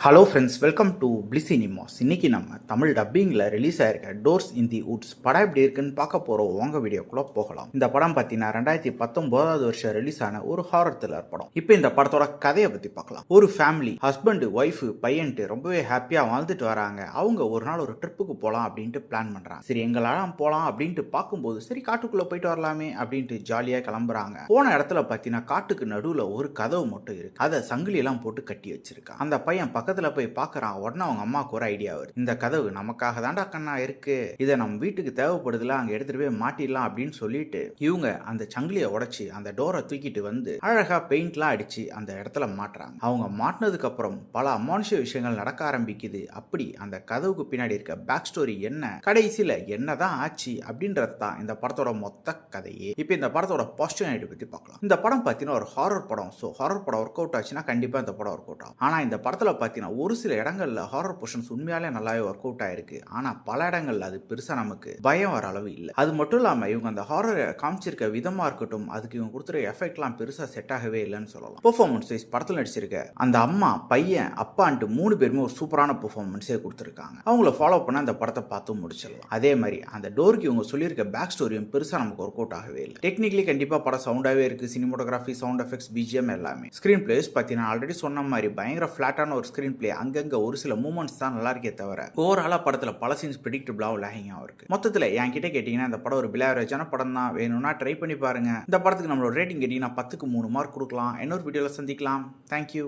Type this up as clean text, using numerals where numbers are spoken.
Hello friends, welcome to bliss cinemas. இன்னைக்கு நம்ம Tamil டப்பிங்கில் release ஆயிருக்க டோர்ஸ் இன் தி வுட்ஸ் படம் எப்படி இருக்குன்னு பார்க்க போகிறோம். உங்க வீடியோக்குள்ள போகலாம். இந்த படம் பார்த்தீங்கன்னா 2019 வருஷம் ரிலீஸ் ஆன ஒரு ஹாரர் த்ரில்லர் படம். இப்போ இந்த படத்தோட கதையை பற்றி பார்க்கலாம். ஒரு ஃபேமிலி ஹஸ்பண்ட் ஒய்ஃபு பையன்ட்டு ரொம்பவே ஹாப்பியாக வாழ்ந்துட்டு வராங்க. அவங்க ஒரு நாள் ஒரு ட்ரிப்புக்கு போகலாம் அப்படின்ட்டு பிளான் பண்ணுறாங்க. சரி, எங்களாம் போகலாம் அப்படின்ட்டு பார்க்கும்போது சரி காட்டுக்குள்ளே போயிட்டு வரலாமே அப்படின்ட்டு ஜாலியாக கிளம்புறாங்க. போன இடத்துல பார்த்தீங்கன்னா காட்டுக்கு நடுவில் ஒரு கதவு மட்டும் இருக்கு. அதை சங்கிலியெல்லாம் போட்டு கட்டி வச்சிருக்காங்க. அந்த பையன் பக்கத்துல போய் பார்க்கறான். உடனே அவங்க அம்மாவுக்கு ஒரு ஐடியா வருது. இந்த கதவு நமக்காக தாண்டா கண்ணா இருக்கு, இதை நம்ம வீட்டுக்கு தேவைப்படுதுல, அங்க எடுத்துட்டு போய் மாட்டிடலாம் அப்படின்னு சொல்லிட்டு இவங்க அந்த சங்கிலியை உடைச்சு அந்த டோரை தூக்கிட்டு வந்து அழகா பெயிண்ட்லாம் அடிச்சு அந்த இடத்துல மாட்டுறாங்க. அவங்க மாட்டினதுக்கு அப்புறம் பல அமானுஷ விஷயங்கள் நடக்க ஆரம்பிக்குது. அப்படி அந்த கதவுக்கு பின்னாடி இருக்க பேக் ஸ்டோரி என்ன, கடைசியில என்னதான் ஆச்சு அப்படின்றது தான் இந்த படத்தோட மொத்த கதையே. இப்போ இந்த படத்தோட பாசிட்டிவ் பத்தி பார்க்கலாம். இந்த படம் பார்த்தீங்கன்னா ஒரு ஹாரர் படம். ஸோ ஹாரர் படம் ஒர்க் அவுட் ஆச்சுன்னா கண்டிப்பா இந்த படம் ஒர்க் அவுட் ஆகும். ஆனா இந்த படத்துல பார்த்தீங்கன்னா ஒரு சில இடங்கள்ல ஹாரர் போர்ஷன்ஸ் உண்மையாலே நல்லாவே ஒர்க் அவுட் ஆயிருக்கு. ஆனா பல இடங்கள்ல அது பெருசா நமக்கு பயம் வர அளவு இல்லை. அது மட்டும் இல்லாம இவங்க அந்த ஹாரர் காமிச்சிருக்க விதமா இருக்கட்டும், அதுக்கு இவங்க கொடுத்துற எஃபெக்ட்லாம் பெருசா செட் ஆகவே இல்லைன்னு சொல்லலாம். பெர்ஃபார்மன்ஸ் வைஸ் படத்தில் நடிச்சிருக்க அந்த அம்மா பையன் அப்பான்ட்டு 3 பேருமே ஒரு சூப்பரான பெர்ஃபார்மன்ஸே கொடுத்துருக்காங்க. அவங்கள ஃபாலோ பண்ண அந்த படத்தை பார்த்து முடிச்சிடலாம். அதே மாதிரி அந்த டோருக்கு இவங்க சொல்லியிருக்க பேக் ஸ்டோரியும் பெருசா நமக்கு ஒர்க் அவுட் ஆகவே இல்லை. டெக்னிக்கலி கண்டிப்பா படம் சவுண்டாவே இருக்கு. சினிமோட்டோகிராஃபி, சவுண்ட் எஃபெக்ட்ஸ், பிஜிஎம் எல்லாமே. ஸ்கிரீன் பிளேஸ் பார்த்தீங்கன்னா ஆல்ரெடி சொன்ன மாதிரி பயங்கர ஃபிளாட்டான ஒரு ஸ்கிரீன் பிளே. அங்கங்க ஒரு சில மூமெண்ட்ஸ் தான் நல்லா இருக்கே தவிர ஓவராலா படத்துல பல சீன்ஸ் பிரெடிக்டபிளாக லேகிங்காக இருக்கு. மொத்தத்தில் என்கிட்ட கேட்டீங்கன்னா இந்த படம் ஒரு பிலாவரேஜான படம் தான். வேணும்னா ட்ரை பண்ணி பாருங்க. இந்த படத்துக்கு நம்மளோட ரேட்டிங் கேட்டீங்கன்னா 10க்கு 3 மார்க் கொடுக்கலாம். இன்னொரு வீடியோவில் சந்திக்கலாம். தேங்க்யூ.